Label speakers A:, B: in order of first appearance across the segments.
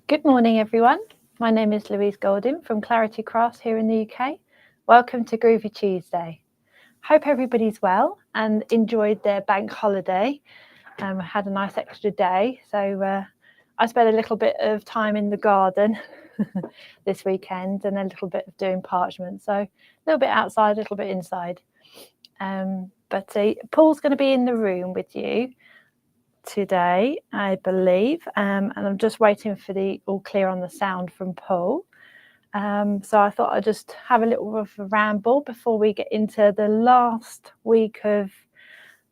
A: Good morning, everyone. My name is Louise from Clarity Crafts here in the UK. Welcome to Groovi Tuesday. Hope everybody's well and enjoyed their bank holiday. Had a nice extra day, so I spent a little bit of time in the garden this weekend and a little bit of doing parchment. So a little bit outside, a little bit inside. But Paul's going to be in the room with you today, I believe, and I'm just waiting for the all clear on the sound from Paul. So I thought I'd just have a little bit of a ramble before we get into the last week of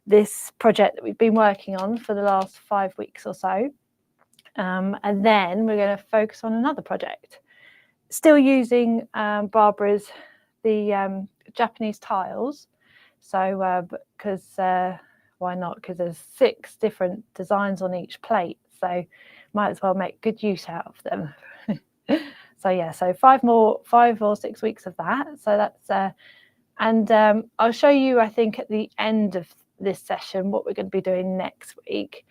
A: this project that we've been working on for the last 5 weeks or so. And then we're going to focus on another project, still using Barbara's the Japanese tiles. So because why not? Because there's 6 different designs on each plate, so might as well make good use out of them. So yeah, so 5 or 6 weeks of that. So that's and I'll show you, I think, at the end of this session what we're going to be doing next week.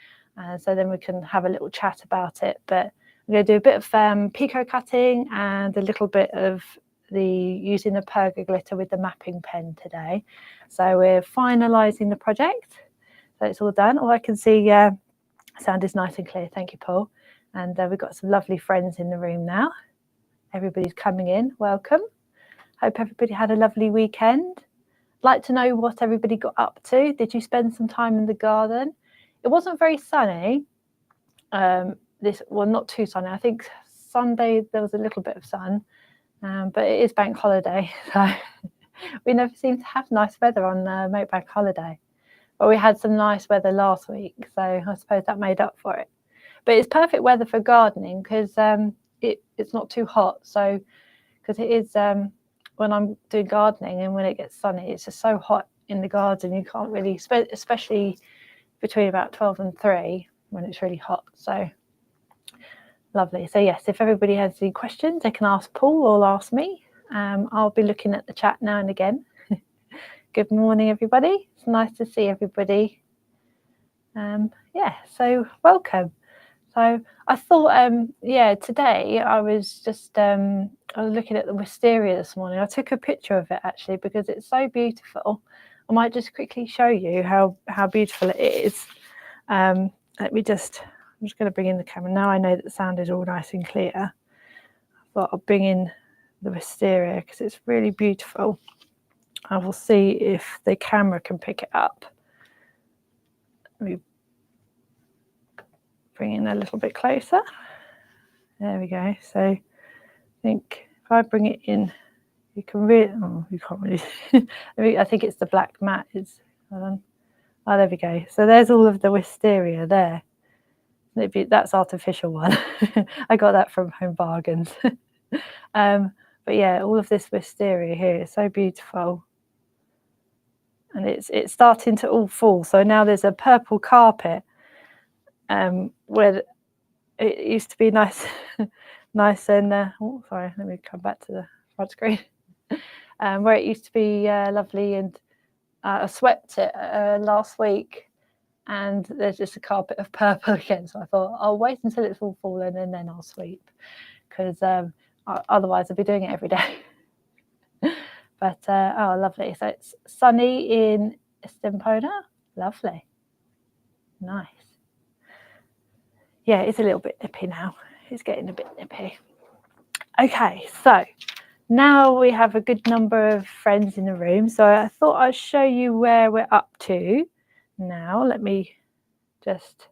A: So then we can have a little chat about it. But I'm going to do a bit of picot cutting and a little bit of using the perga glitter with the mapping pen today. So we're finalising the project. So it's all done. All I can see, sound is nice and clear. Thank you, Paul. And we've got some lovely friends in the room now. Everybody's coming in. Welcome. Hope everybody had a lovely weekend. I'd like to know what everybody got up to. Did you spend some time in the garden? It wasn't very sunny. Well, not too sunny. I think Sunday there was a little bit of sun, but it is bank holiday, so we never seem to have nice weather on Bank holiday. But we had some nice weather last week, so I suppose that made up for it. But it's perfect weather for gardening because it's not too hot. So because it is when I'm doing gardening and when it gets sunny, it's just so hot in the garden. You can't really, especially between about 12 and 3 when it's really hot. So lovely. So yes, if everybody has any questions, they can ask Paul or ask me. I'll be looking at the chat now and again. Good morning, everybody. It's nice to see everybody. Yeah, so welcome. So I thought, today I was just I was looking at the wisteria this morning. I took a picture of it actually because it's so beautiful. I might just quickly show you how beautiful it is. I'm just going to bring in the camera now. I know that the sound is all nice and clear. I thought I'll bring in the wisteria because it's really beautiful. I will see if the camera can pick it up. Let me bring in a little bit closer. There we go. So I think if I bring it in, you can really, you can't really, I think it's the black mat. Oh, there we go. So there's all of the wisteria there. That's artificial one. I got that from Home Bargains. But yeah, all of this wisteria here is so beautiful. And it's starting to all fall. So now there's a purple carpet where it used to be nice and oh, sorry, let me come back to the front screen. Where it used to be lovely, and I swept it last week, and there's just a carpet of purple again. So I thought I'll wait until it's all fallen and then I'll sweep, because otherwise I'll be doing it every day. But oh, lovely. So it's sunny in Estempona. Lovely. Nice. Yeah, it's a little bit nippy now. It's getting a bit nippy. Okay, so now we have a good number of friends in the room. So I thought I'd show you where we're up to now. Let me just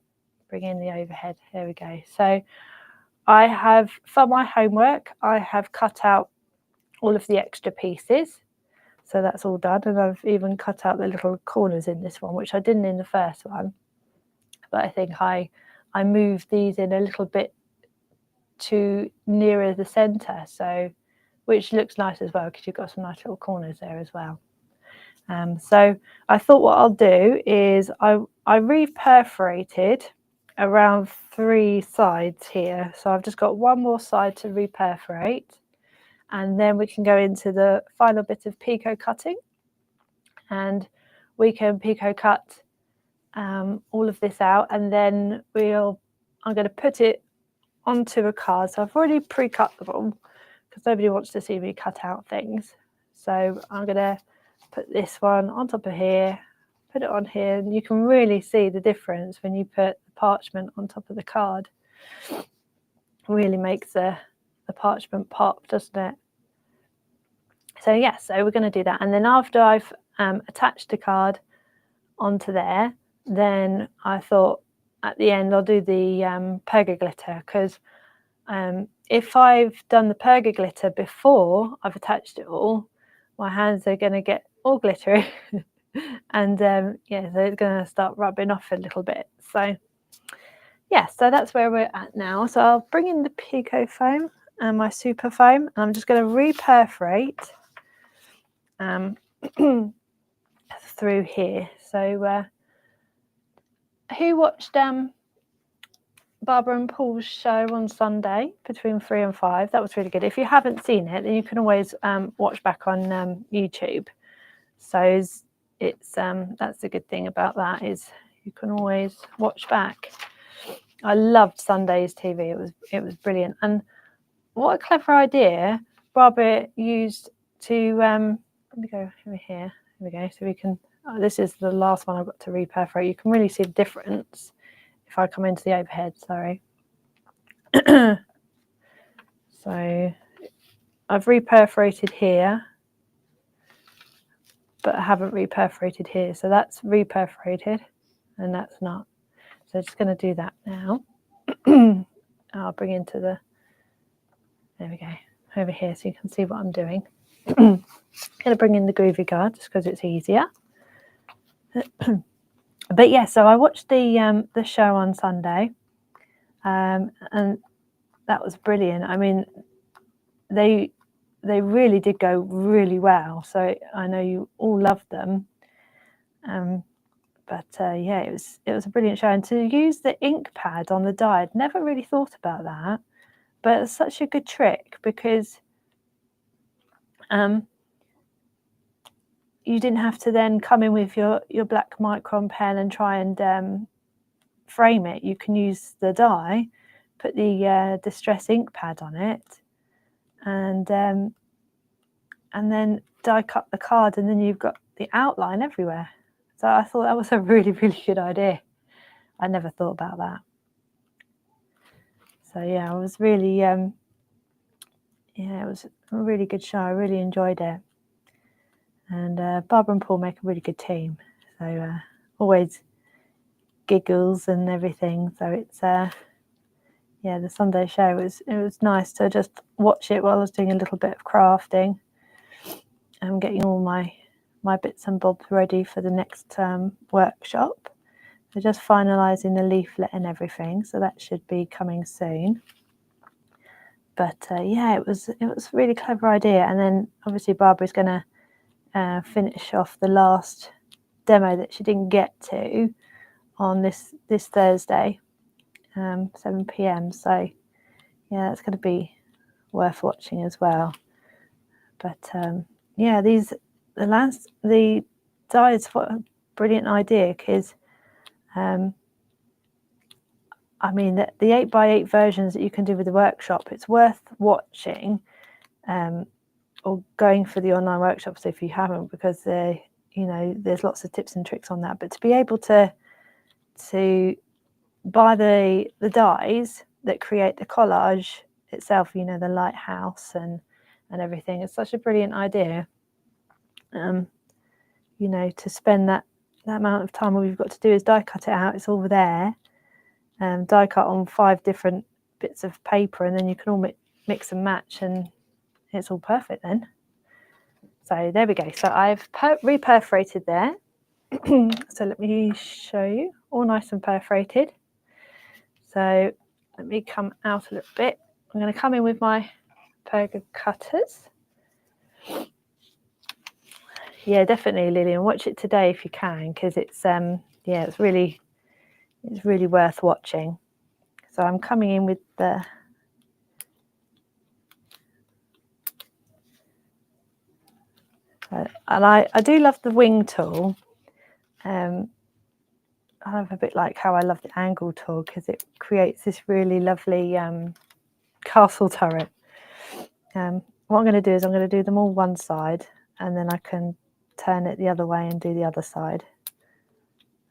A: bring in the overhead. There we go. So I have, for my homework, I have cut out all of the extra pieces. So that's all done. And I've even cut out the little corners in this one, which I didn't in the first one. But I think I moved these in a little bit to nearer the centre, so which looks nice as well because you've got some nice little corners there as well. So I thought what I'll do is I re-perforated around 3 sides here. So I've just got one more side to re-perforate, and then we can go into the final bit of picot cutting, and we can picot cut all of this out, and then I'm going to put it onto a card. So I've already pre-cut them all because nobody wants to see me cut out things. So I'm going to put this one on top of here, put it on here, and you can really see the difference when you put the parchment on top of the card. It really makes the parchment pop, doesn't it? So yeah, so we're going to do that. And then after I've attached the card onto there, then I thought at the end I'll do the perga glitter, because if I've done the perga glitter before I've attached it all, my hands are going to get all glittery and yeah, so it's going to start rubbing off a little bit. So yeah, so that's where we're at now. So I'll bring in the Pico foam and my super foam, and I'm just going to re-perforate through here. So who watched Barbara and Paul's show on Sunday between 3 and 5? That was really good. If you haven't seen it, then you can always watch back on YouTube. So it's that's the good thing about that, is you can always watch back. I loved Sunday's TV. It was brilliant. And what a clever idea Barbara used to let me go over here. Here we go. So we can, this is the last one I've got to re-perforate. You can really see the difference if I come into the overhead, sorry. So I've re-perforated here, but I haven't re-perforated here. So that's re-perforated and that's not. So I'm just going to do that now. I'll bring into the, there we go, over here so you can see what I'm doing. I'm going to bring in the Groovi guard just because it's easier. But yeah, so I watched the show on Sunday, and that was brilliant. I mean, they really did go really well. So I know you all loved them. But yeah, it was a brilliant show. And to use the ink pad on the die, I'd never really thought about that. But it's such a good trick because you didn't have to then come in with your black micron pen and try and frame it. You can use the die, put the distress ink pad on it, and then die cut the card, and then you've got the outline everywhere. So I thought that was a really, really good idea. I never thought about that. So yeah, I was really, yeah, it was a really good show. I really enjoyed it. And Barbara and Paul make a really good team. So always giggles and everything. So it's, yeah, the Sunday show, it was nice to just watch it while I was doing a little bit of crafting and getting all my bits and bobs ready for the next workshop. So just finalising the leaflet and everything, so that should be coming soon. But yeah, it was a really clever idea. And then obviously Barbara's going to finish off the last demo that she didn't get to on this Thursday, 7 p.m. So yeah, that's going to be worth watching as well. But yeah, the dies, what a brilliant idea, because I mean, the 8x8 versions that you can do with the workshop, it's worth watching or going for the online workshops if you haven't, because there's lots of tips and tricks on that. But to be able to buy the dies that create the collage itself, the lighthouse and everything, it's such a brilliant idea. To spend that amount of time, all you've got to do is die cut it out. It's all there. Die cut on 5 different bits of paper, and then you can all mix and match, and it's all perfect then. So there we go. So I've re-perforated there. So let me show you, all nice and perforated. So let me come out a little bit. I'm going to come in with my perga cutters. Yeah, definitely, Lillian, watch it today if you can, because it's yeah, it's really worth watching. So I'm coming in with the and I do love the wing tool, a bit like how I love the angle tool, because it creates this really lovely castle turret. What I'm going to do is I'm going to do them all one side, and then I can turn it the other way and do the other side.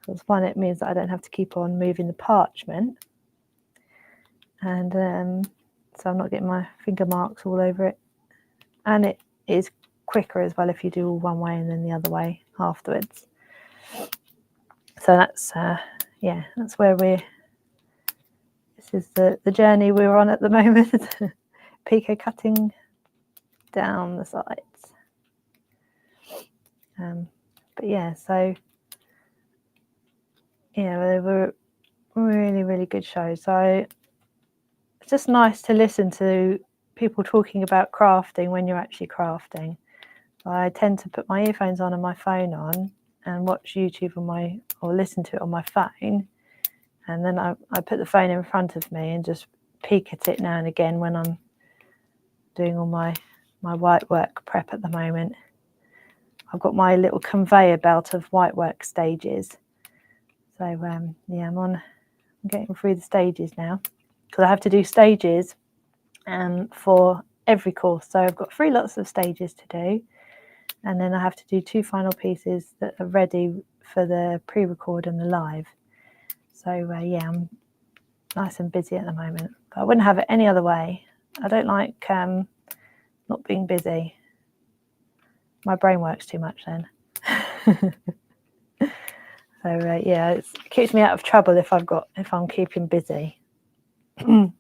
A: Because one, it means that I don't have to keep on moving the parchment, and so I'm not getting my finger marks all over it, and it is quicker as well if you do all one way and then the other way afterwards. So that's yeah, that's where this is the journey we're on at the moment. Pico cutting down the sides. But yeah, so yeah, they were really, really good shows. So it's just nice to listen to people talking about crafting when you're actually crafting. I tend to put my earphones on and my phone on and watch YouTube on or listen to it on my phone, and then I put the phone in front of me and just peek at it now and again when I'm doing all my white work prep at the moment. I've got my little conveyor belt of white work stages. So yeah, I'm getting through the stages now, because I have to do stages for every course. So I've got 3 lots of stages to do, and then I have to do 2 final pieces that are ready for the pre-record and the live. So yeah, I'm nice and busy at the moment, but I wouldn't have it any other way. I don't like not being busy. My brain works too much then. So yeah, it keeps me out of trouble if I'm keeping busy. I've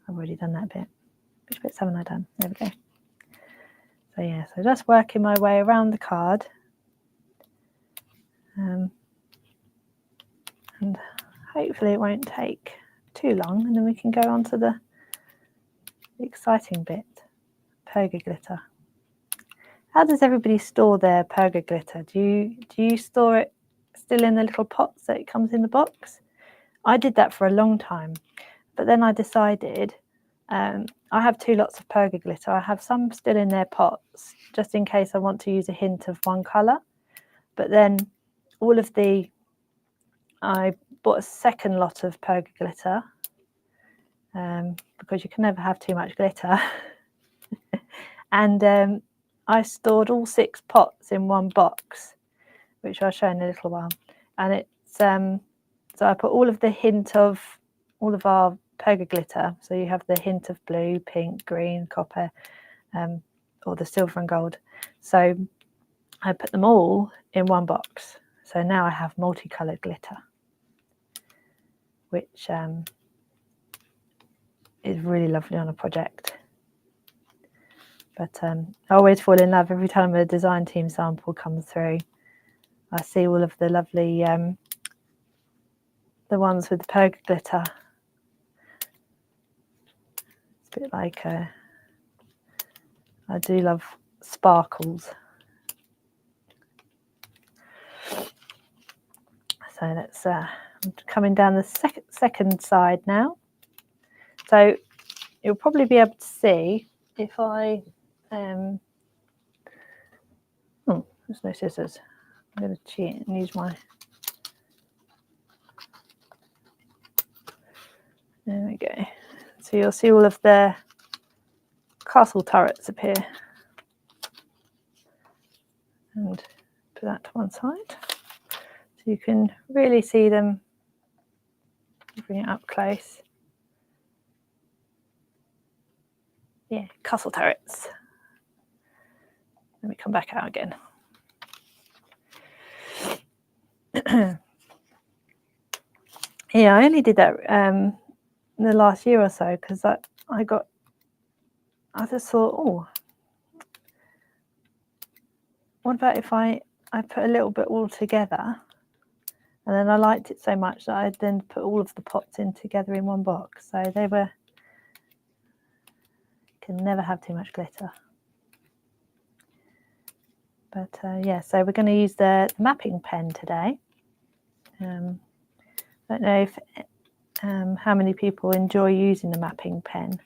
A: already done that bit. Which bits haven't I done? There we go. So yeah, so just working my way around the card, and hopefully it won't take too long, and then we can go on to the exciting bit, perga glitter. How does everybody store their perga glitter? Do you store it still in the little pots that it comes in the box? I did that for a long time, but then I decided I have 2 lots of perga glitter. I have some still in their pots just in case I want to use a hint of one colour, but then I bought a second lot of perga glitter because you can never have too much glitter. And I stored all 6 pots in one box, which I'll show in a little while. And it's so I put all of the hint of all of our perga glitter. So you have the hint of blue, pink, green, copper, or the silver and gold. So I put them all in one box. So now I have multicoloured glitter, which is really lovely on a project. But I always fall in love every time a design team sample comes through. I see all of the lovely, the ones with the perga glitter. It's a bit like, I do love sparkles. So let's, I'm coming down the second side now. So you'll probably be able to see if I, oh, there's no scissors. I'm going to cheat and use my, there we go. So you'll see all of the castle turrets appear. And put that to one side. So you can really see them. Bring it up close. Yeah, castle turrets. Let me come back out again. Yeah, I only did that in the last year or so because I just thought, oh, what about if I put a little bit all together, and then I liked it so much that I then put all of the pots in together in one box. So they were, can never have too much glitter. But yeah, so we're going to use the mapping pen today. I don't know if how many people enjoy using the mapping pen.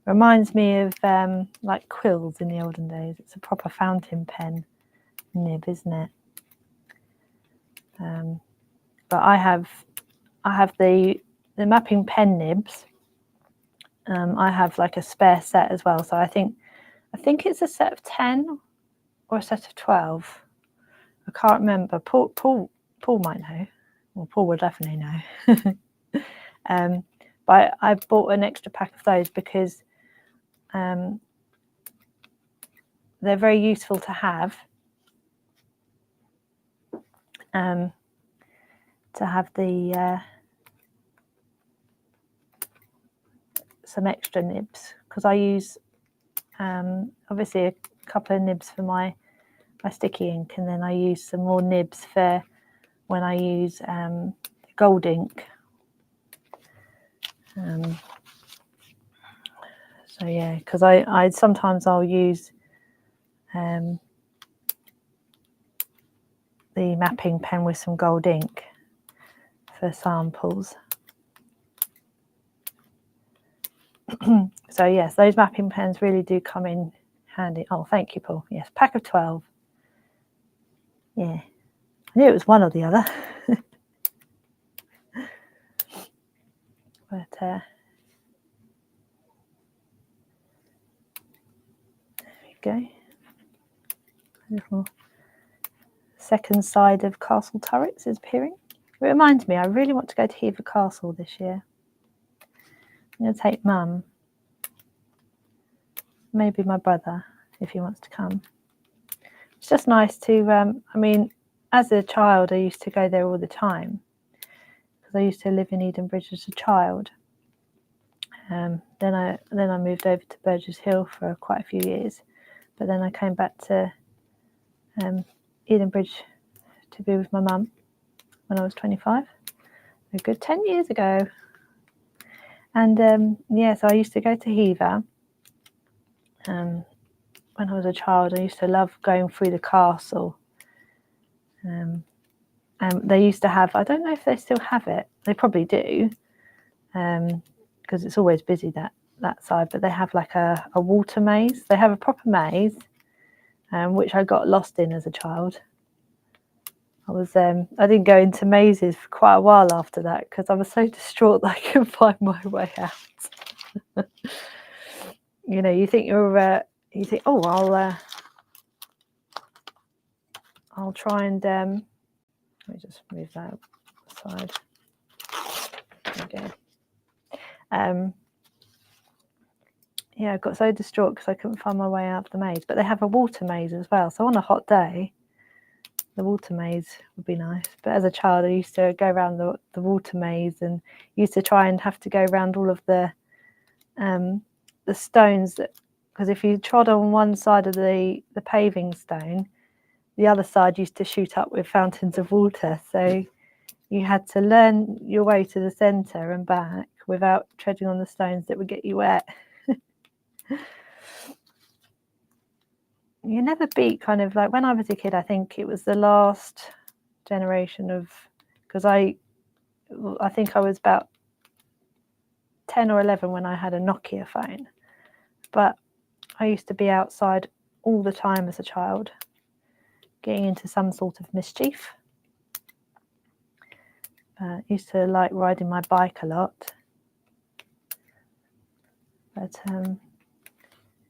A: Reminds me of like quills in the olden days. It's a proper fountain pen nib, isn't it? but I have the mapping pen nibs. I have like a spare set as well, so I think it's a set of 10 or a set of 12. I can't remember. Paul might know. Well, Paul would definitely know. But I bought an extra pack of those because they're very useful to have. To have the some extra nibs, because I use obviously a couple of nibs for my sticky ink, and then I use some more nibs for when I use gold ink. So yeah, because I sometimes I'll use the mapping pen with some gold ink for samples. So yes, those mapping pens really do come in handy. Oh, thank you, Paul. Yes, pack of 12. Yeah, I knew it was one or the other. But there we go. A little second side of Castle Turrets is appearing. It reminds me, I really want to go to Hever Castle this year. I'm going to take Mum, maybe my brother, if he wants to come. It's just nice to, I mean, as a child, I used to go there all the time because I used to live in Edenbridge as a child. Then I moved over to Burgess Hill for quite a few years, but then I came back to Edenbridge to be with my mum when I was 25, a good 10 years ago. And yeah, so I used to go to Hever. When I was a child, I used to love going through the castle. And they used to have, I don't know if they still have it, they probably do, because it's always busy that side, but they have like a water maze. They have a proper maze, which I got lost in as a child. I didn't go into mazes for quite a while after that because I was so distraught that I couldn't find my way out. You know, you think oh, I'll try and let me just move that aside. There we go. Yeah, I got so distraught because I couldn't find my way out of the maze. But they have a water maze as well, so on a hot day, the water maze would be nice. But as a child, I used to go around the water maze and used to try and have to go around all of the stones, because if you trod on one side of the paving stone, the other side used to shoot up with fountains of water. So you had to learn your way to the centre and back without treading on the stones that would get you wet. You never beat kind of like when I was a kid, I think it was the last generation of, because I think I was about 10 or 11 when I had a Nokia phone, but I used to be outside all the time as a child, getting into some sort of mischief. Used to like riding my bike a lot, but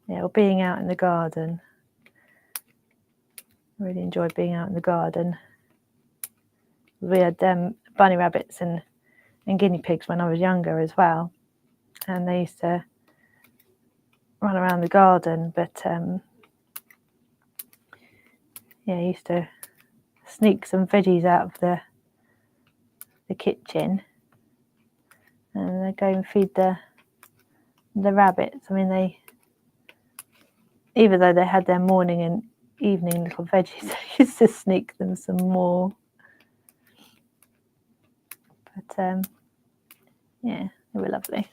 A: yeah, or being out in the garden. I really enjoyed being out in the garden. We had bunny rabbits and guinea pigs when I was younger as well, and they used to run around the garden. But yeah, I used to sneak some veggies out of the kitchen, and they go and feed the rabbits. I mean, even though they had their morning and evening little veggies, I used to sneak them some more. But yeah, they were lovely.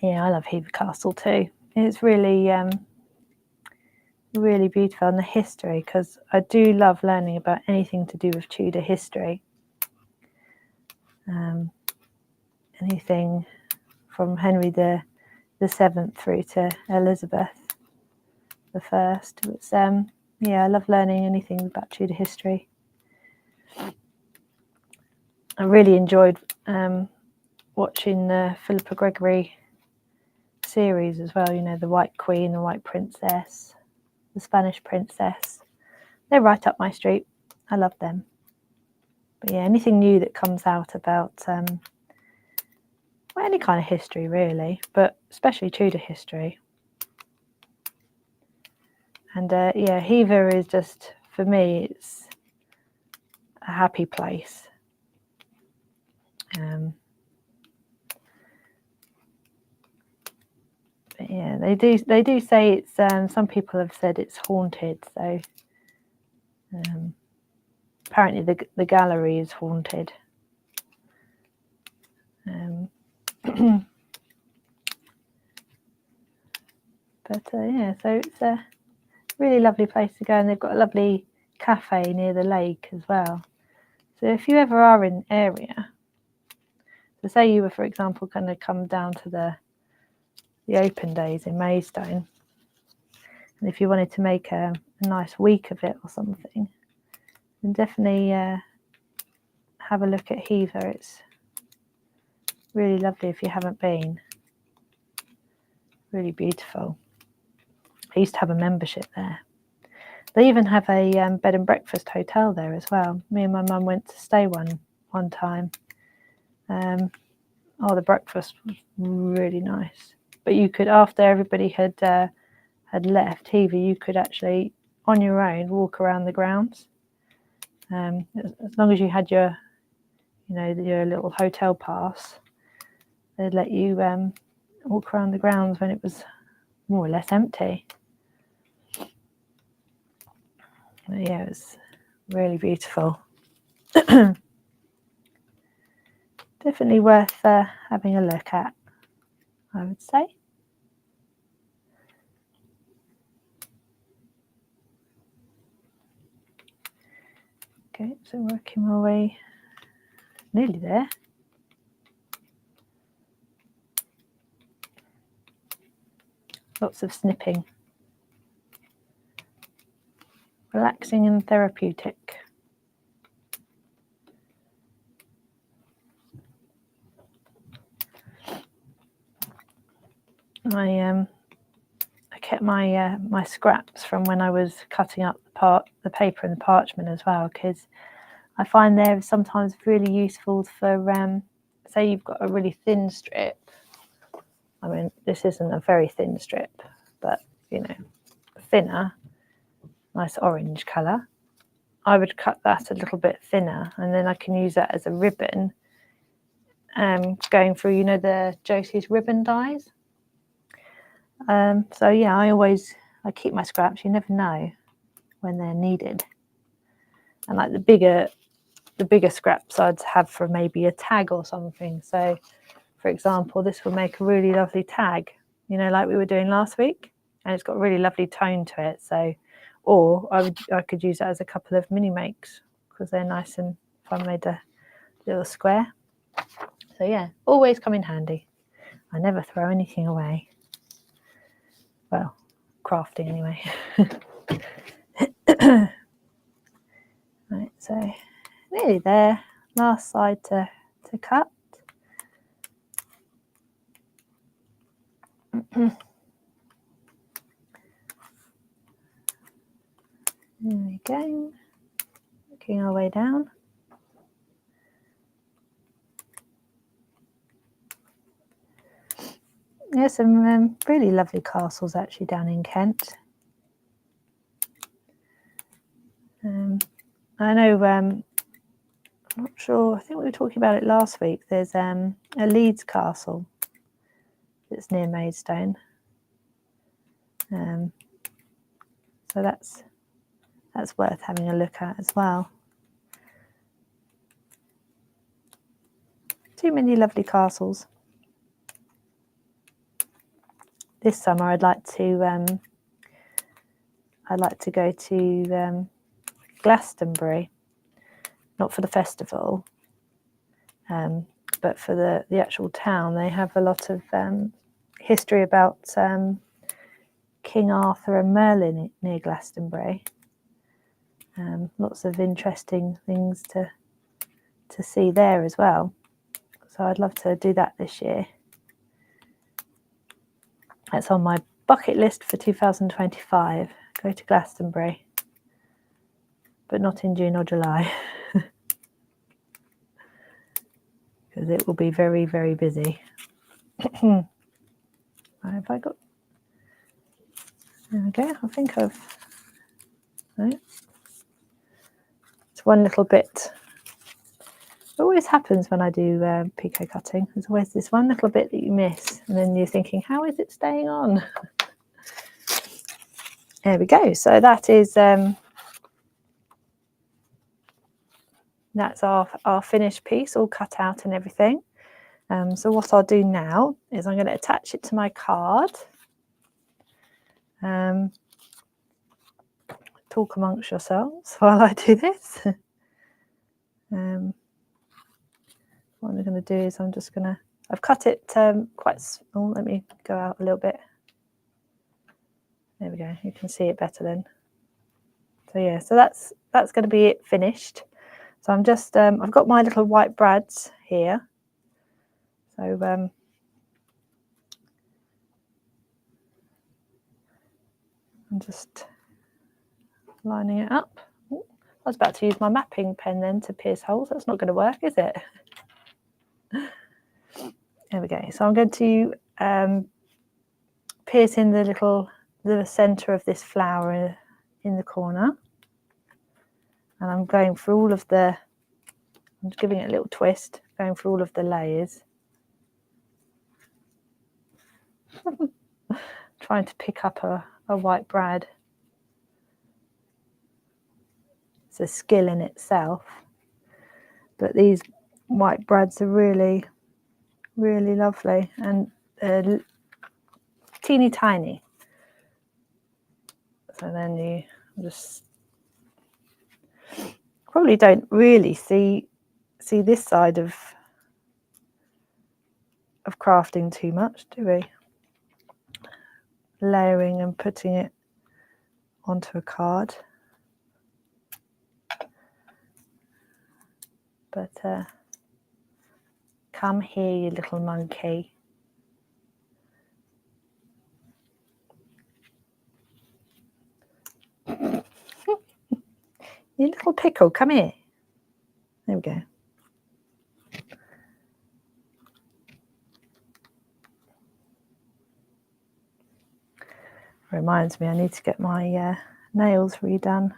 A: Yeah, I love Hever Castle too. It's really really beautiful, and the history, because I do love learning about anything to do with Tudor history. Anything from Henry the Seventh through to Elizabeth the First. It's yeah, I love learning anything about Tudor history. I really enjoyed watching the Philippa Gregory series as well, you know, the White Queen, the White Princess, the Spanish Princess. They're right up my street. I love them. But yeah, anything new that comes out about well, any kind of history really, but especially Tudor history. And yeah, Hever is just, for me, it's a happy place. But yeah, they do say it's. Some people have said it's haunted. So apparently the gallery is haunted. But yeah, so it's a really lovely place to go, and they've got a lovely cafe near the lake as well. So if you ever are in area, so say you were, for example, going to come down to the open days in Maidstone, and if you wanted to make a nice week of it or something, then definitely have a look at Hever. It's really lovely if you haven't been. Really beautiful. I used to have a membership there. They even have a bed and breakfast hotel there as well. Me and my mum went to stay one time. The breakfast was really nice. But you could, after everybody had left Hever, you could actually, on your own, walk around the grounds. As long as you had your, your little hotel pass, they'd let you walk around the grounds when it was more or less empty. But yeah, it was really beautiful. Definitely worth having a look at, I would say. Okay, so working my way nearly there. Lots of snipping. Relaxing and therapeutic. I kept my my scraps from when I was cutting up the paper and the parchment as well, because I find they're sometimes really useful for say you've got a really thin strip. I mean, this isn't a very thin strip, but thinner, nice orange colour. I would cut that a little bit thinner, and then I can use that as a ribbon. Going through, the Josie's ribbon dies. So yeah, I keep my scraps. You never know when they're needed. And like the bigger scraps I'd have for maybe a tag or something. So, for example, this will make a really lovely tag, like we were doing last week, and it's got a really lovely tone to it. So, or I could use that as a couple of mini makes because they're nice, and if I made a little square. So yeah, always come in handy. I never throw anything away. Well, crafting anyway. Right, so nearly there. Last side to cut. There we go. Working our way down. There's some really lovely castles actually down in Kent. I know, I'm not sure, I think we were talking about it last week. There's a Leeds castle that's near Maidstone. So that's worth having a look at as well. Too many lovely castles. This summer I'd like to go to Glastonbury, not for the festival, but for the actual town. They have a lot of history about King Arthur and Merlin near Glastonbury. Lots of interesting things to see there as well. So I'd love to do that this year. That's on my bucket list for 2025. Go to Glastonbury, but not in June or July, because it will be very, very busy. Right, have I got? There we go. I think I've. Right. It's one little bit. It always happens when I do picot cutting. There's always this one little bit that you miss, and then you're thinking, how is it staying on? There we go. So that is that's our finished piece, all cut out and everything. So what I'll do now is I'm going to attach it to my card. Talk amongst yourselves while I do this. What I'm going to do is I've cut it quite small. Let me go out a little bit. There we go. You can see it better then. So yeah, so that's going to be it finished. So I'm just I've got my little white brads here. So I'm just lining it up. Ooh, I was about to use my mapping pen then to pierce holes. That's not going to work, is it? There we go. So I'm going to pierce in the centre of this flower in the corner, and I'm going through all of I'm just giving it a little twist, going through all of the layers. Trying to pick up a white brad. It's a skill in itself, but these white brads are really, really lovely and teeny tiny. So then you just probably don't really see this side of crafting too much, do we? Layering and putting it onto a card. But come here, you little monkey. You little pickle, come here. There we go. Reminds me, I need to get my nails redone.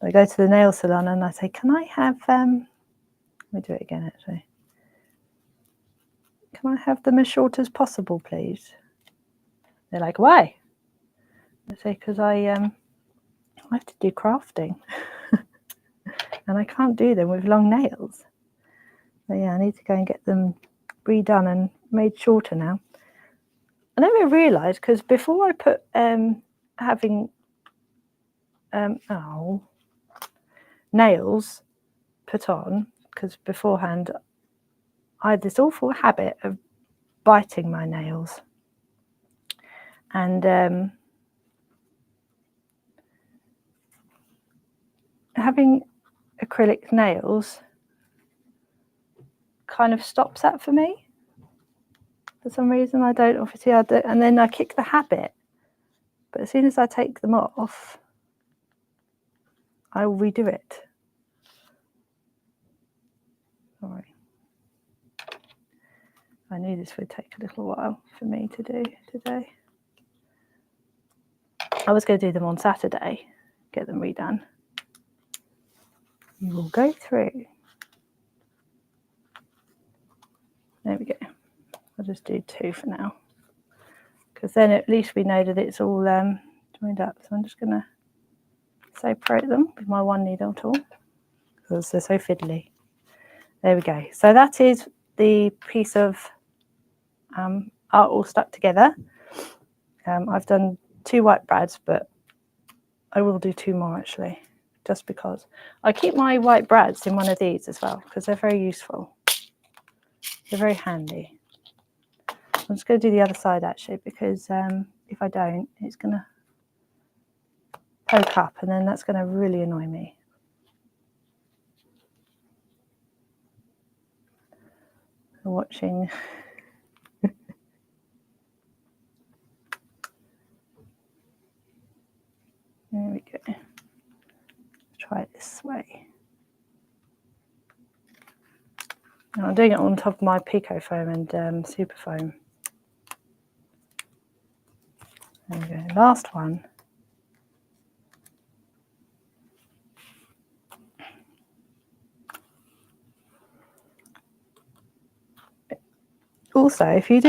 A: I go to the nail salon and I say, can I have, let me do it again actually. Can I have them as short as possible, please? They're like, why? I say, because I have to do crafting and I can't do them with long nails. So yeah, I need to go and get them redone and made shorter now. I never realised, because before I put having nails put on, because beforehand I had this awful habit of biting my nails, and having acrylic nails kind of stops that for me. For some reason, I don't, obviously I do, and then I kick the habit. But as soon as I take them off, I will redo it. Sorry. I knew this would take a little while for me to do today. I was going to do them on Saturday, get them redone. You will go through. There we go. I'll just do 2 for now, because then at least we know that it's all joined up. So I'm just going to separate them with my 1 needle tool, because they're so fiddly. There we go. So that is the piece of art all stuck together. I've done 2 white brads, but I will do 2 more actually, just because. I keep my white brads in one of these as well, because they're very useful. They're very handy. I'm just going to do the other side actually, because if I don't, it's going to poke up, and then that's going to really annoy me. Watching. There we go. Try it this way. Now I'm doing it on top of my Pico foam and super foam. There we go. Last one. Also, if you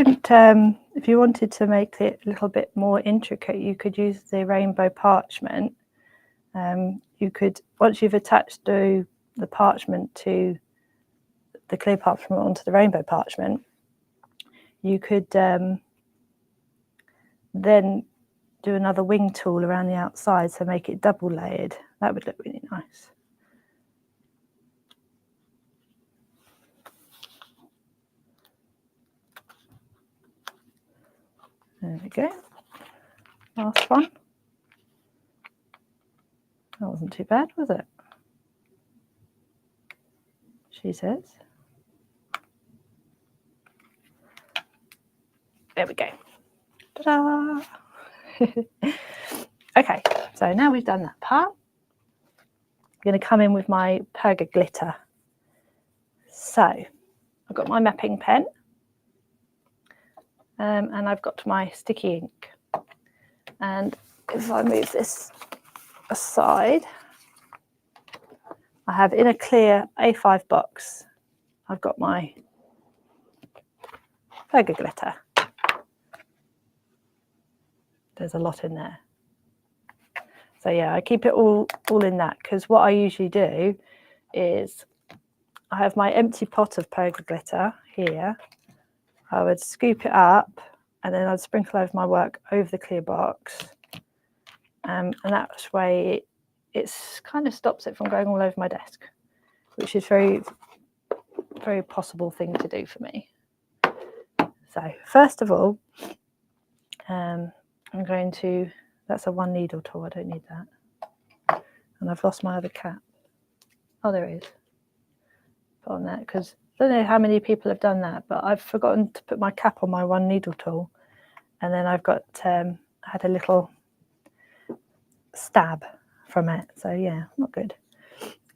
A: wanted to make it a little bit more intricate, you could use the rainbow parchment. You could, once you've attached the parchment to the clear parchment onto the rainbow parchment, you could then do another wing tool around the outside, so make it double layered. That would look really nice. There we go. Last one. That wasn't too bad, was it? She says. There we go. Ta-da! Okay, so now we've done that part, I'm going to come in with my perga glitter. So I've got my mapping pen, and I've got my sticky ink. And if I move this aside, I have in a clear A5 box, I've got my perga glitter. There's a lot in there. So yeah, I keep it all in that, because what I usually do is I have my empty pot of perga glitter here. I would scoop it up and then I'd sprinkle over my work over the clear box. And that way it kind of stops it from going all over my desk, which is very, very possible thing to do for me. So first of all, I'm going to, that's a 1 needle tool, I don't need that. And I've lost my other cap. Oh, there it is. Put on that, because I don't know how many people have done that, but I've forgotten to put my cap on my 1 needle tool. And then I've got, had a little stab from it. So yeah, not good.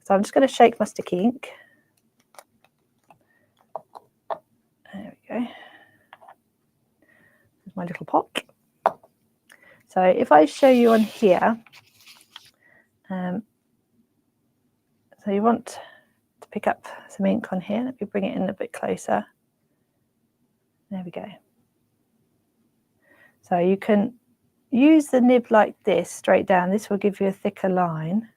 A: So I'm just going to shake my sticky ink. There we go. There's my little pot. So if I show you on here, so you want to pick up some ink on here. Let me bring it in a bit closer. There we go. So you can use the nib like this straight down. This will give you a thicker line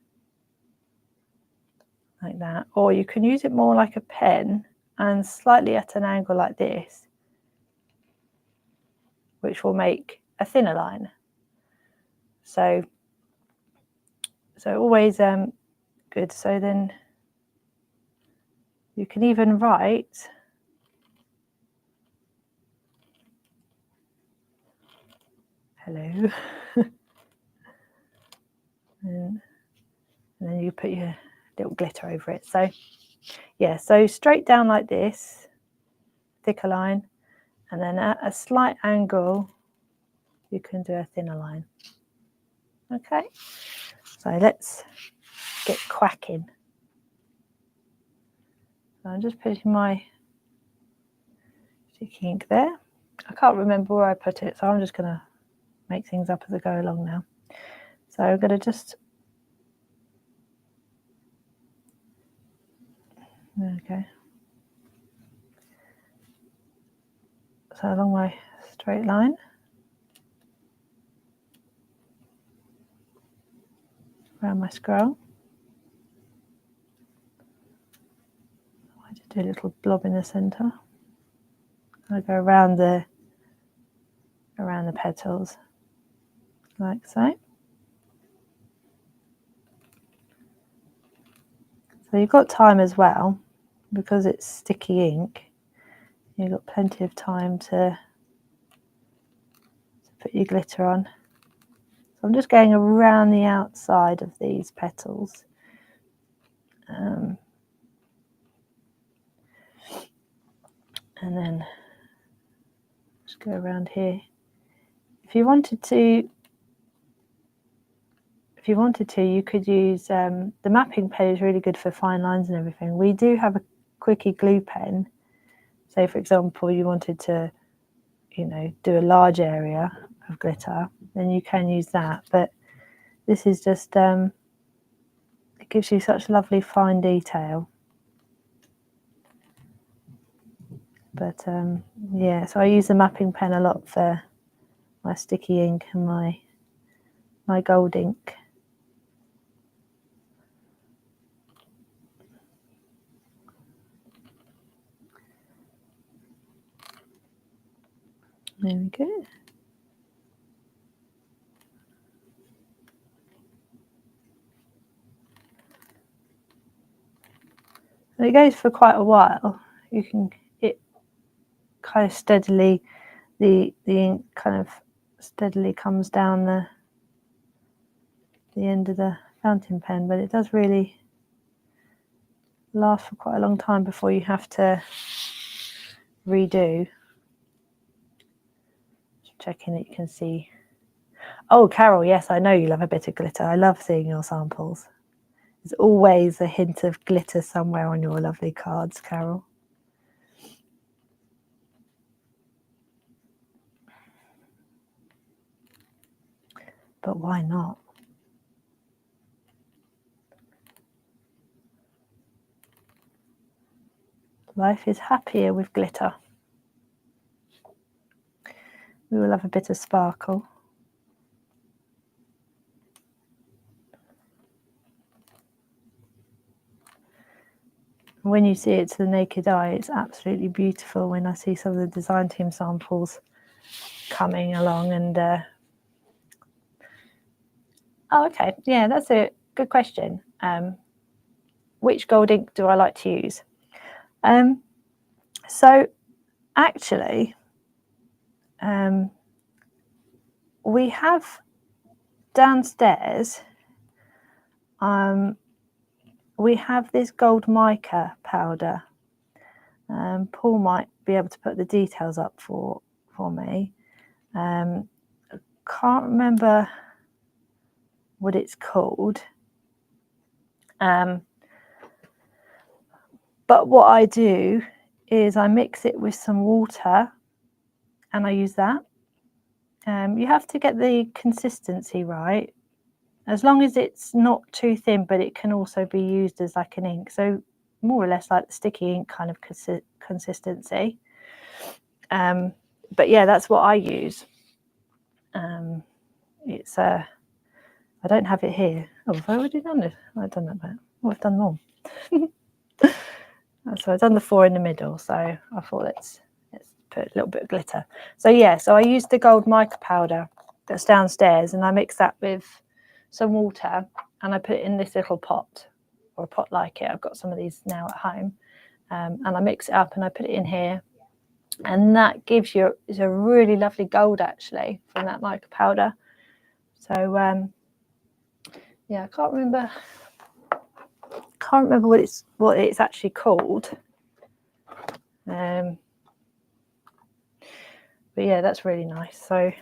A: like that. Or you can use it more like a pen and slightly at an angle like this, which will make a thinner line. So always good. So then you can even write hello. and then you put your little glitter over it. So yeah, so straight down like this, thicker line, and then at a slight angle you can do a thinner line. Okay, so let's get cracking. So I'm just putting my sticky ink there. I can't remember where I put it, so I'm just going to make things up as I go along now. So I'm going to just, there we go. So along my straight line. Around my scroll. I just do a little blob in the centre. I go around the petals, like so. So you've got time as well, because it's sticky ink. You've got plenty of time to put your glitter on. So I'm just going around the outside of these petals. And then just go around here. If you wanted to, you could use the mapping pen is really good for fine lines and everything. We do have a quickie glue pen. Say, for example, you wanted to, do a large area of glitter, then you can use that. But this is just, it gives you such lovely fine detail. But yeah, so I use the mapping pen a lot for my sticky ink and my gold ink. There we go. And it goes for quite a while. It kind of steadily, the ink kind of steadily comes down the end of the fountain pen, but it does really last for quite a long time before you have to redo. Just checking that you can see. Oh, Carol, yes, I know you love a bit of glitter. I love seeing your samples. There's always a hint of glitter somewhere on your lovely cards, Carol. But why not? Life is happier with glitter. We will have a bit of sparkle. When you see it to the naked eye, it's absolutely beautiful. When I see some of the design team samples coming along and oh, okay, yeah, that's a good question. Which gold ink do I like to use? So actually, we have downstairs, we have this gold mica powder. Paul might be able to put the details up for me. Can't remember what it's called. But what I do is I mix it with some water and I use that. You have to get the consistency right, as long as it's not too thin, but it can also be used as like an ink. So more or less like the sticky ink kind of consistency. But yeah, that's what I use. It's I don't have it here. Oh, have I already done it? I've done that bit. Oh, I've done more. So I've done the 4 in the middle. So I thought let's put a little bit of glitter. So yeah, so I used the gold mica powder that's downstairs, and I mix that with some water, and I put it in this little pot, or a pot like it. I've got some of these now at home, and I mix it up and I put it in here, and that gives you is a really lovely gold actually from that mica powder. So yeah, I can't remember what it's actually called. But yeah, that's really nice. So I'm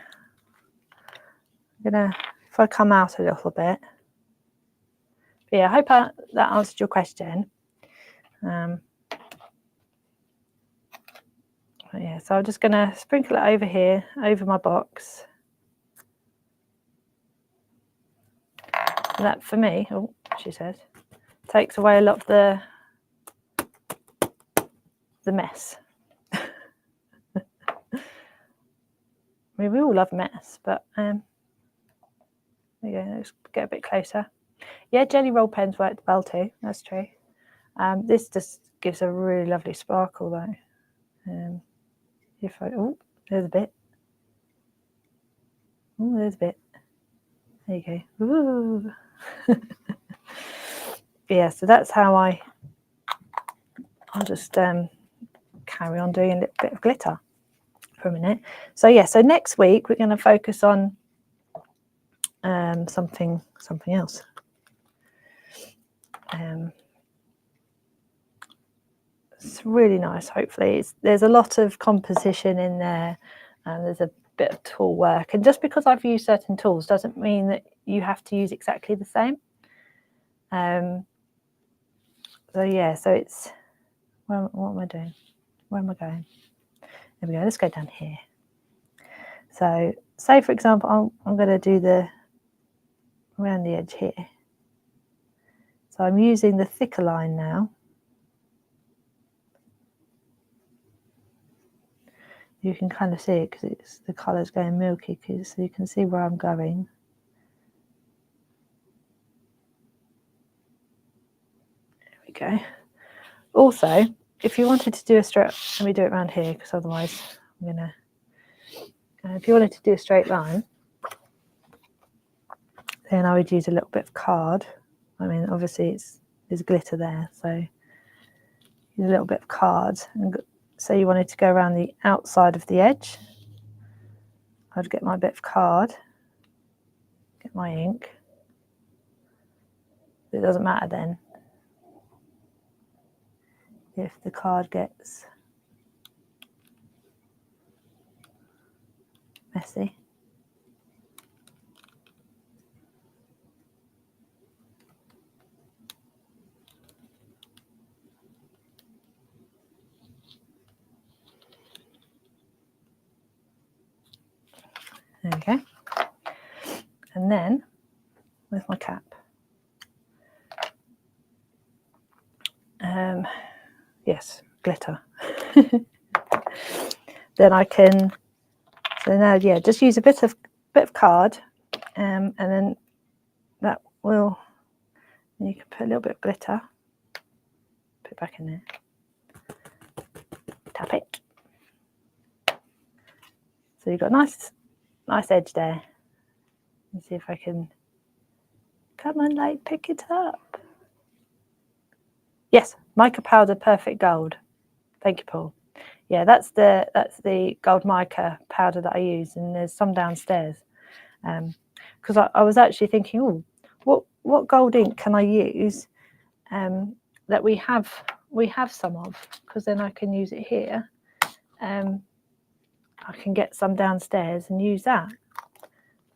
A: gonna, if I come out a little bit. But yeah, I hope that answered your question. Yeah, so I'm just gonna sprinkle it over here, over my box. And that for me, oh, she says, takes away a lot of the mess. I mean, we all love mess, but there you go, let's get a bit closer. Yeah, jelly roll pens work well too, that's true. This just gives a really lovely sparkle though. Oh, there's a bit. Oh, there's a bit. There you go. Ooh. Yeah, so that's how I'll just carry on doing a little bit of glitter for a minute. So yeah, so next week we're going to focus on something else. It's really nice. Hopefully, there's a lot of composition in there, and there's a bit of tool work. And just because I've used certain tools doesn't mean that you have to use exactly the same. So yeah, so it's what am I doing? Where am I going? There we go. Let's go down here. So say for example, I'm going to do the around the edge here. So I'm using the thicker line now. You can kind of see it because it's the colour's going milky, so you can see where I'm going. There we go. Also, if you wanted to do a straight, let me do it around here because otherwise I'm gonna. If you wanted to do a straight line, then I would use a little bit of card. I mean, obviously there's glitter there, so use a little bit of card. And say you wanted to go around the outside of the edge, I'd get my bit of card, get my ink. It doesn't matter then if the card gets messy. There we go. And then with my cap, yes, glitter. Then I can. So now, yeah, just use a bit of card, and then that will. You can put a little bit of glitter. Put it back in there. Tap it. So you've got a nice edge there. Let's see if I can. Come on, light, pick it up. Yes, mica powder, perfect gold. Thank you, Paul. Yeah, that's the gold mica powder that I use, and there's some downstairs. Because I was actually thinking, oh, what gold ink can I use that we have some of, because then I can use it here. I can get some downstairs and use that.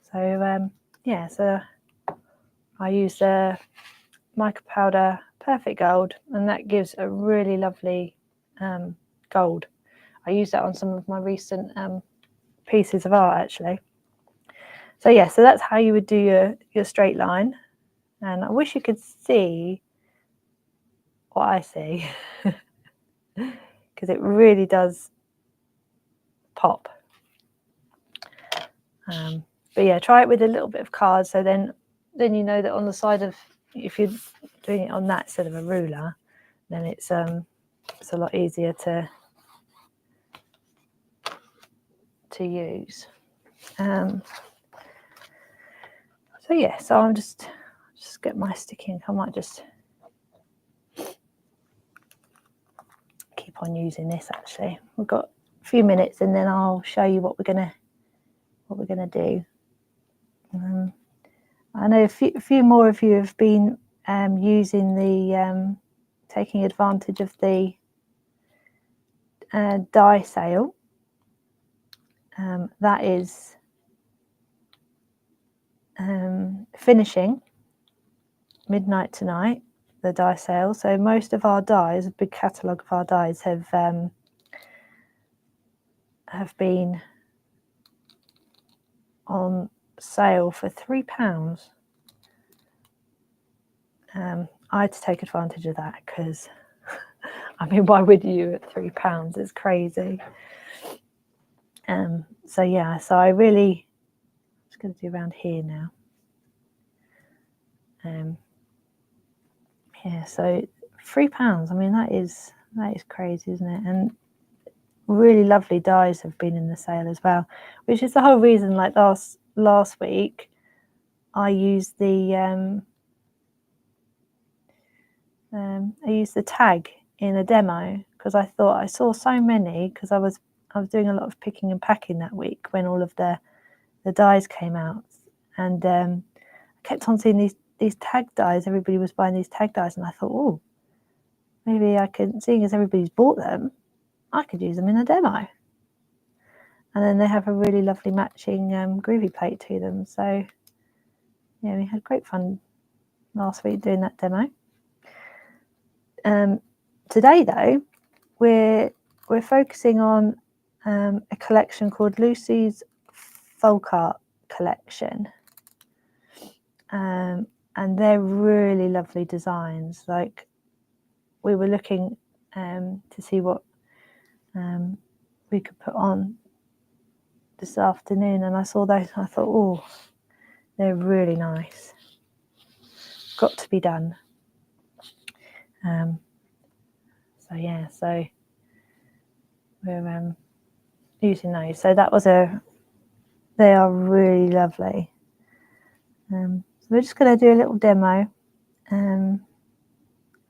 A: So yeah, so I use the mica powder perfect gold, and that gives a really lovely gold. I use that on some of my recent pieces of art actually. So yeah, so that's how you would do your straight line. And I wish you could see what I see because it really does pop. But yeah, try it with a little bit of card, so then you know that on the side of, if you're doing it on that instead of a ruler, then it's a lot easier to use. So yeah, so I'm just get my sticky ink. I might just keep on using this actually. We've got a few minutes and then I'll show you what we're gonna do. I know a few more of you have been using the taking advantage of the die sale. That is finishing midnight tonight, the die sale. So most of our dies, a big catalogue of our dies, have been on sale for £3. I had to take advantage of that because I mean, why would you at £3? It's crazy. So yeah, so I really, I'm just going to do around here now. Yeah, so £3. I mean, that is crazy, isn't it? And really lovely dies have been in the sale as well, which is the whole reason. Like last week, I used the tag in a demo because I thought I saw so many, because I was doing a lot of picking and packing that week when all of the dies came out, And I kept on seeing these tag dies. Everybody was buying these tag dies, and I thought, oh, maybe I could, seeing as everybody's bought them, I could use them in a demo. And then they have a really lovely matching Groovi plate to them. So yeah, we had great fun last week doing that demo. Today though, we're focusing on a collection called Lucy's Folk Art Collection. And they're really lovely designs. Like, we were looking to see what we could put on this afternoon, and I saw those and I thought, oh, they're really nice. Got to be done. So yeah, so we're using those. So that was they are really lovely. So we're just going to do a little demo. I'm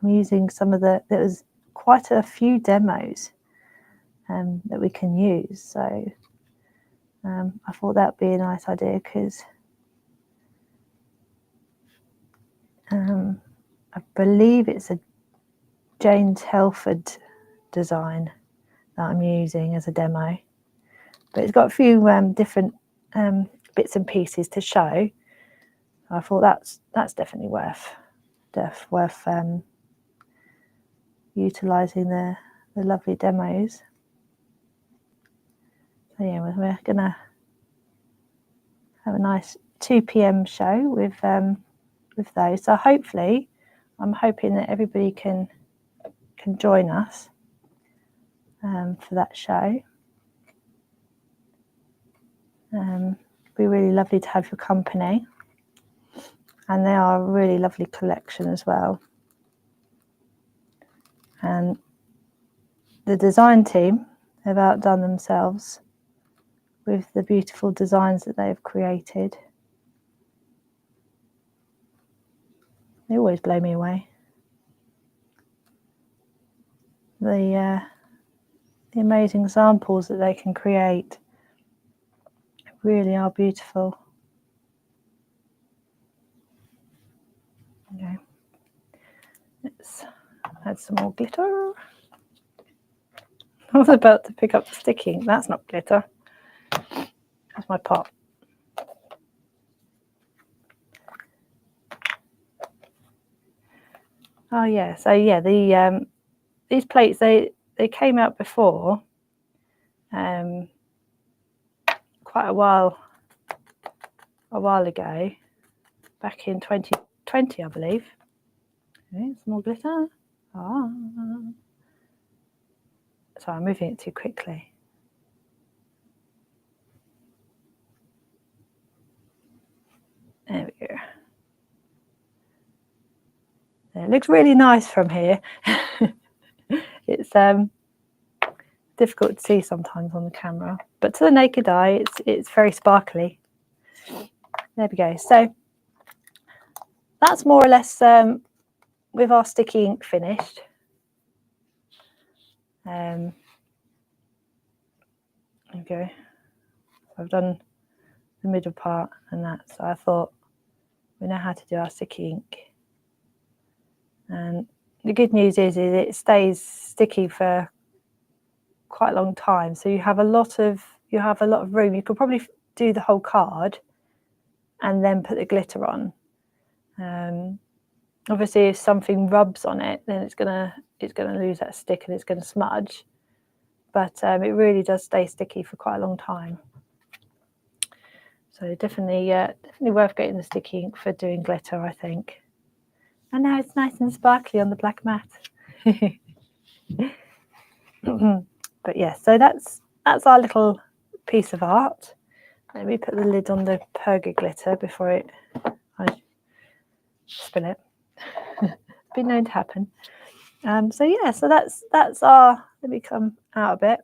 A: using some of there was quite a few demos that we can use. So I thought that'd be a nice idea, because I believe it's a James Helford design that I'm using as a demo, but it's got a few different bits and pieces to show. I thought that's definitely worth utilising the lovely demos. So yeah, we're gonna have a nice 2 p.m. show with those. So hopefully, I'm hoping that everybody can join us for that show. It'd be really lovely to have your company, and they are a really lovely collection as well. And the design team have outdone themselves with the beautiful designs that they've created. They always blow me away. The amazing samples that they can create really are beautiful. Okay, let's add some more glitter. I was about to pick up the sticky ink. That's not glitter. That's my pot. Oh yeah, so yeah, these plates, they came out before, quite a while ago, back in 2020, I believe. Okay, some more glitter. Sorry, I'm moving it too quickly. There we go. It looks really nice from here. It's difficult to see sometimes on the camera, but to the naked eye, it's very sparkly. There we go. So that's more or less with our sticky ink finished. Okay, I've done the middle part and that, so I thought we know how to do our sticky ink. And the good news is it stays sticky for quite a long time, so you have a lot of room. You could probably do the whole card and then put the glitter on. Obviously, if something rubs on it, then it's gonna lose that stick and it's gonna smudge. But it really does stay sticky for quite a long time. So definitely worth getting the sticky ink for doing glitter, I think. And now it's nice and sparkly on the black mat. But yeah, so that's our little piece of art. Let me put the lid on the Perga glitter before I spill it. It's been known to happen. So yeah, so that's our, let me come out a bit.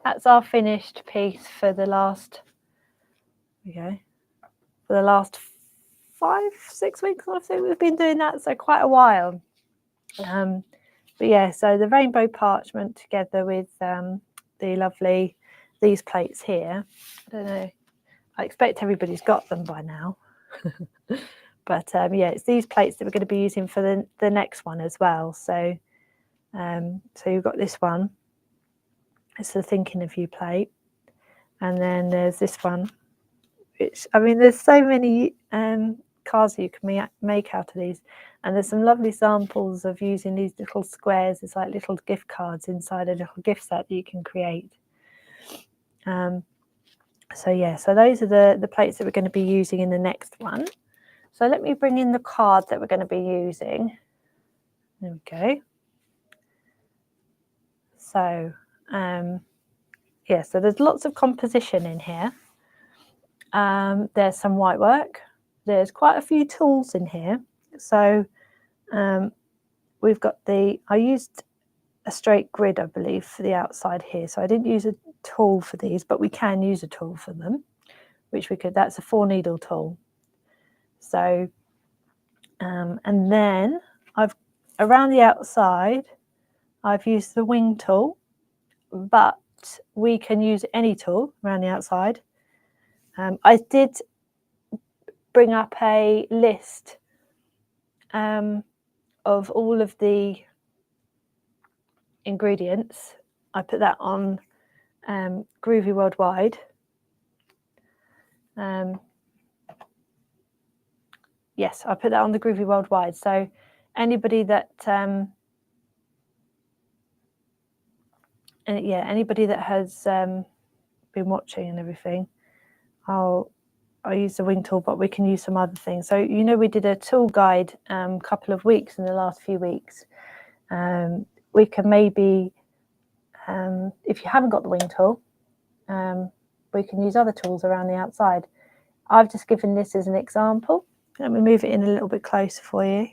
A: That's our finished piece for the last, for the last 5-6 weeks, I think we've been doing that, so quite a while. But yeah, so the rainbow parchment together with the lovely, these plates here. I don't know, I expect everybody's got them by now. But yeah, it's these plates that we're going to be using for the next one as well. So so you've got this one. It's the thinking of you plate. And then there's this one, which, I mean, there's so many cards that you can make out of these. And there's some lovely samples of using these little squares. It's like little gift cards inside a little gift set that you can create. So yeah, so those are the plates that we're going to be using in the next one. So let me bring in the card that we're going to be using. There we go. So yeah, so there's lots of composition in here. There's some white work. There's quite a few tools in here. So we've got I used a straight grid, I believe, for the outside here. So I didn't use a tool for these, but we can use a tool for them, which we could. That's a 4-needle tool. So, and then around the outside, I've used the wing tool, but we can use any tool around the outside. I did bring up a list of all of the ingredients. I put that on Groovi Worldwide. Yes, I put that on the Groovi Worldwide. So anybody that anybody that has been watching and everything, I'll use the wing tool, but we can use some other things. So we did a tool guide a couple of weeks in the last few weeks. We can maybe, if you haven't got the wing tool, we can use other tools around the outside. I've just given this as an example. Let me move it in a little bit closer for you.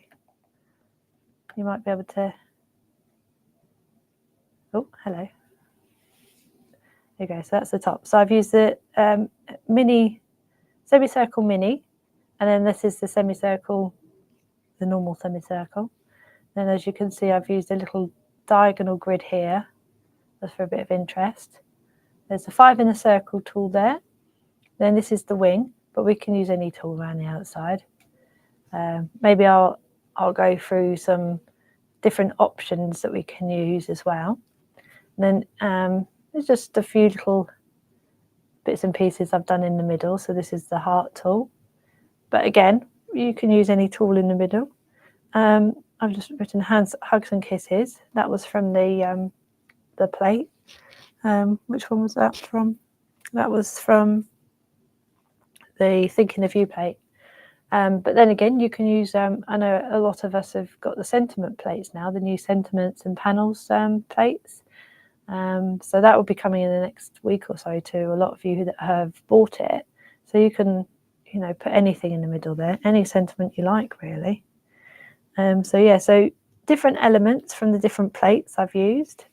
A: You might be able to. Oh, hello. There you go. So that's the top. So I've used the semicircle mini, and then this is the semicircle, the normal semicircle. Then, as you can see, I've used a little diagonal grid here, just for a bit of interest. There's the 5 in a circle tool there. Then this is the wing, but we can use any tool around the outside. Maybe I'll go through some different options that we can use as well. And then there's just a few little bits and pieces I've done in the middle. So this is the heart tool. But again, you can use any tool in the middle. I've just written hands, hugs and kisses. That was from the plate. Which one was that from? That was from the Thinking of You plate. But then again, you can use, I know a lot of us have got the sentiment plates now, the new sentiments and panels plates. So that will be coming in the next week or so to a lot of you that have bought it. So you can, put anything in the middle there, any sentiment you like, really. So yeah, so different elements from the different plates I've used.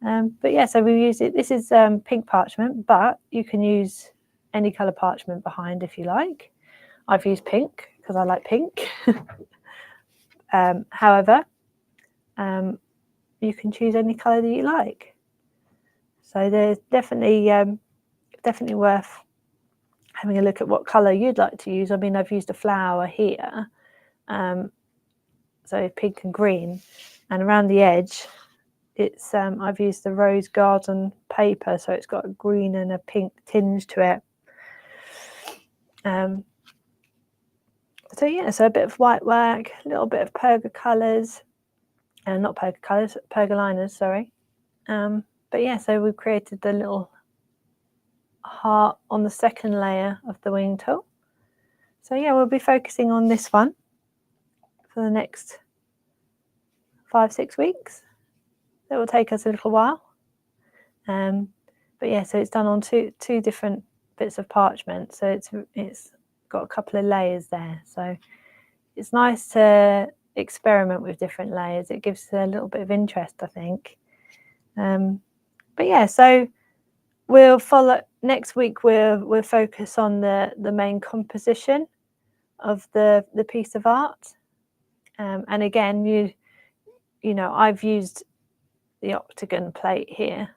A: But yeah, so we use it. This is pink parchment, but you can use any colour parchment behind if you like. I've used pink because I like pink. However, you can choose any colour that you like. So there's definitely worth having a look at what colour you'd like to use. I mean, I've used a flower here, so pink and green, and around the edge, it's I've used the rose garden paper, so it's got a green and a pink tinge to it. So yeah, so a bit of white work, a little bit of perga colours, and not perga colours, perga liners, sorry. But yeah, so we've created the little heart on the second layer of the wing tool. So yeah, we'll be focusing on this one for the next 5-6 weeks. That will take us a little while. But yeah, so it's done on two different bits of parchment. So it's got a couple of layers there. So it's nice to experiment with different layers. It gives a little bit of interest, I think. But yeah, so we'll follow next week. We'll focus on the main composition of the piece of art. And again, you know, I've used the octagon plate here,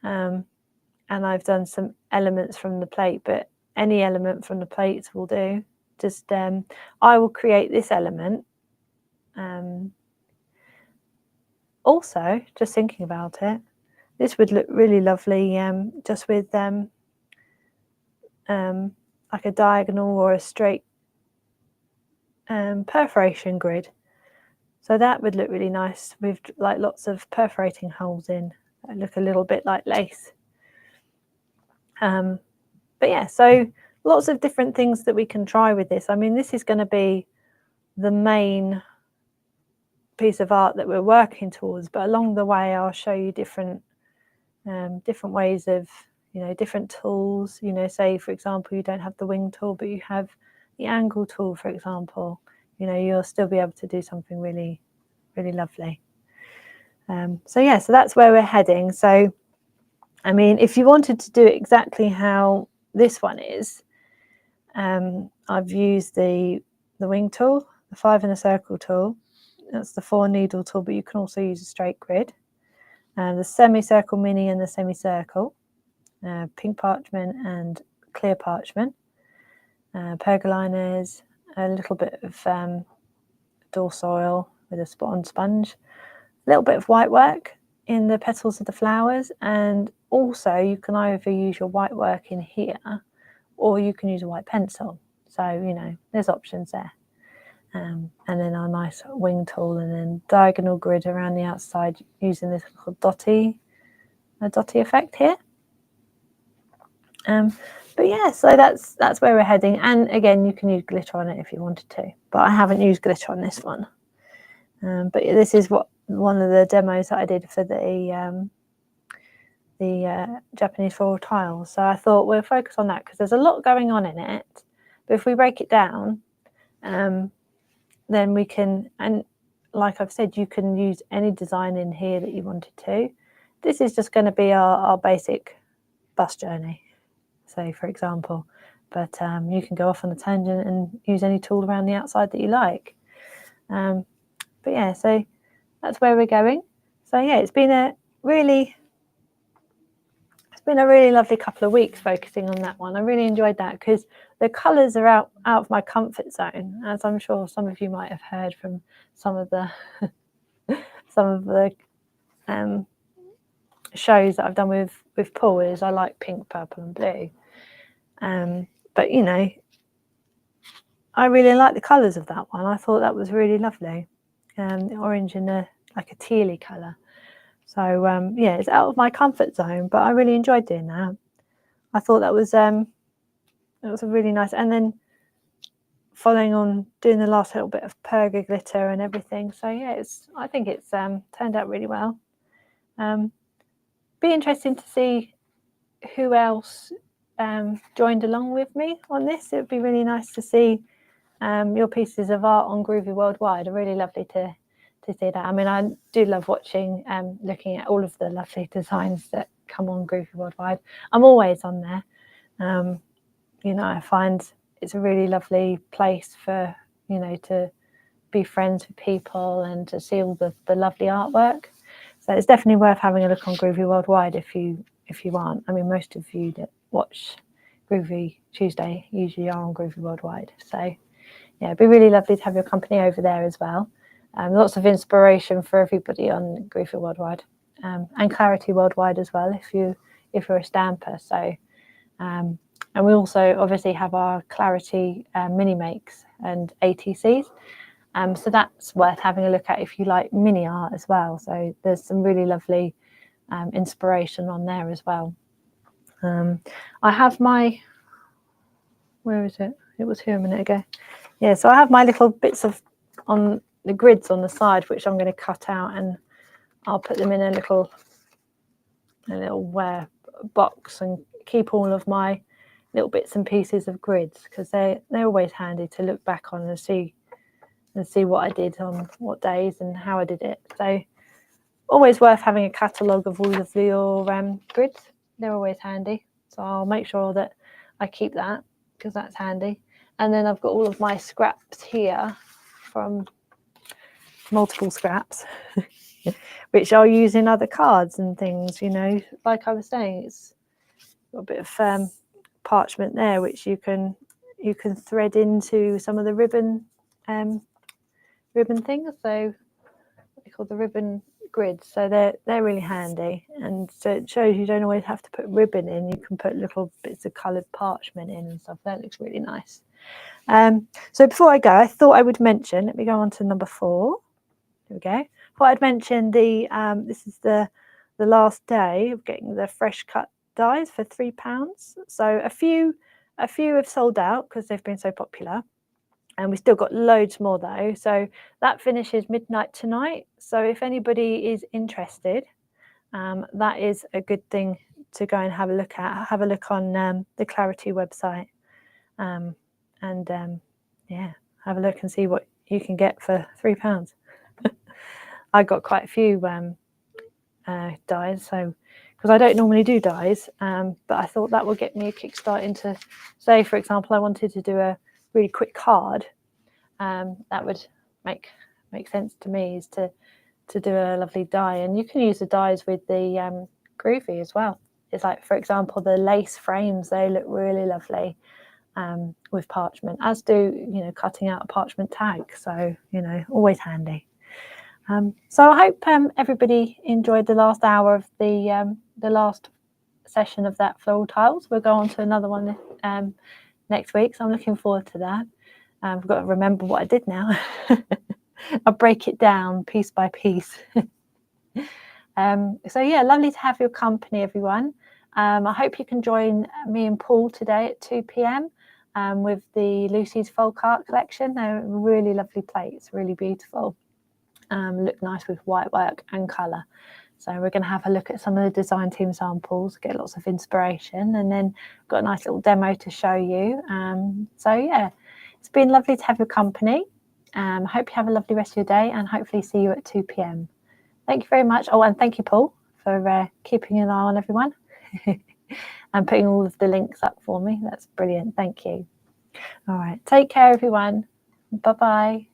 A: and I've done some elements from the plate, but any element from the plates will do. Just I will create this element. Also, just thinking about it, this would look really lovely just with like a diagonal or a straight perforation grid. So that would look really nice with like lots of perforating holes in that look a little bit like lace. But yeah, so lots of different things that we can try with this. I mean, this is going to be the main piece of art that we're working towards, but along the way I'll show you different ways of, different tools. Say for example you don't have the wing tool but you have the angle tool, for example, you'll still be able to do something really, really lovely. So yeah, so that's where we're heading. So I mean, if you wanted to do it exactly how this one is, I've used the wing tool, the 5 in a circle tool. That's the 4 needle tool, but you can also use a straight grid. The semicircle mini and the semicircle, pink parchment and clear parchment, pergoliners, a little bit of door soil with a spot on sponge, a little bit of white work in the petals of the flowers, and also you can either use your white work in here or you can use a white pencil. So, there's options there. And then our nice wing tool, and then diagonal grid around the outside using this little dotty effect here. But yeah, so that's where we're heading. And again, you can use glitter on it if you wanted to, but I haven't used glitter on this one. But this is one of the demos that I did for the Japanese floral tiles. So I thought we'll focus on that because there's a lot going on in it. But if we break it down, then we can, and like I've said, you can use any design in here that you wanted to. This is just going to be our basic bus journey, say for example, but you can go off on a tangent and use any tool around the outside that you like. But yeah, so that's where we're going. So yeah, it's been a really lovely couple of weeks focusing on that one. I really enjoyed that because the colours are out of my comfort zone, as I'm sure some of you might have heard from some of the shows that I've done with Paul. Is I like pink, purple and blue, but I really like the colours of that one. I thought that was really lovely, the orange and like a tealy colour. So yeah, it's out of my comfort zone, but I really enjoyed doing that. I thought that was a really nice, and then following on doing the last little bit of perga glitter and everything. So yeah, I think it's turned out really well. Be interesting to see who else joined along with me on this. It would be really nice to see your pieces of art on Groovi Worldwide. Really lovely to see that. I mean, I do love watching, looking at all of the lovely designs that come on Groovi Worldwide. I'm always on there. I find it's a really lovely place for, to be friends with people and to see all the lovely artwork. So it's definitely worth having a look on Groovi Worldwide if you aren't. I mean, most of you that watch Groovi Tuesday usually are on Groovi Worldwide. So yeah, it'd be really lovely to have your company over there as well. Lots of inspiration for everybody on Groovi Worldwide, and Clarity Worldwide as well if you're a stamper. So and we also obviously have our Clarity mini makes and ATCs. So that's worth having a look at if you like mini art as well. So there's some really lovely inspiration on there as well. I have my, where is it? It was here a minute ago. Yeah, so I have my little bits on the grids on the side, which I'm going to cut out, and I'll put them in a little box and keep all of my little bits and pieces of grids, because they're always handy to look back on and see what I did on what days and how I did it. So always worth having a catalogue of all of your grids. They're always handy. So I'll make sure that I keep that because that's handy. And then I've got all of my scraps here from multiple scraps, which I'll use in other cards and things, like I was saying, it's got a bit of parchment there, which you can thread into some of the ribbon things. So what they call the ribbon grids. So they're really handy, and so it shows you don't always have to put ribbon in. You can put little bits of coloured parchment in and stuff. That looks really nice. So before I go, I thought I would mention. Let me go on to number 4. There we go. Thought I'd mention the this is the last day of getting the fresh cut dies for £3. So a few have sold out because they've been so popular, and we still got loads more though. So that finishes midnight tonight. So if anybody is interested, that is a good thing to go and have a look at. Have a look on the Clarity website, yeah, have a look and see what you can get for £3. I got quite a few dies, so because I don't normally do dies, but I thought that would get me a kickstart into, say for example, I wanted to do a really quick card. That would make sense to me, is to do a lovely die. And you can use the dies with the Groovi as well. It's like, for example, the lace frames, they look really lovely with parchment, as do cutting out a parchment tag. So always handy. So I hope everybody enjoyed the last hour of the last session of that floral tiles. We'll go on to another one next week, so I'm looking forward to that. I've got to remember what I did now. I'll break it down piece by piece. So yeah, lovely to have your company, everyone. I hope you can join me and Paul today at 2 p.m. With the Lucy's folk art collection. They're really lovely plates, really beautiful. Look nice with white work and colour. So we're going to have a look at some of the design team samples, get lots of inspiration, and then got a nice little demo to show you. So yeah, it's been lovely to have your company. Hope you have a lovely rest of your day, and hopefully see you at 2 p.m. Thank you very much. Oh, and thank you, Paul, for keeping an eye on everyone and putting all of the links up for me. That's brilliant. Thank you. All right. Take care, everyone. Bye-bye.